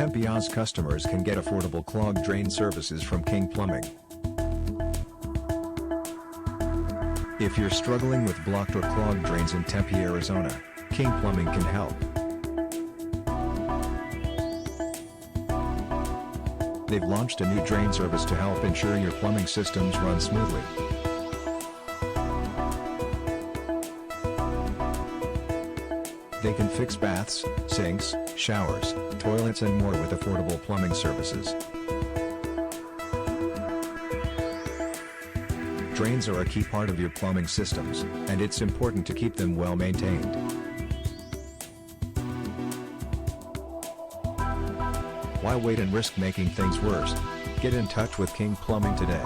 Tempe's customers can get affordable clogged drain services from King Plumbing. If you're struggling with blocked or clogged drains in Tempe, Arizona, King Plumbing can help. They've launched a new drain service to help ensure your plumbing systems run smoothly. They can fix baths, sinks, showers, toilets and more with affordable plumbing services. Drains are a key part of your plumbing systems, and it's important to keep them well maintained. Why wait and risk making things worse? Get in touch with King Plumbing today.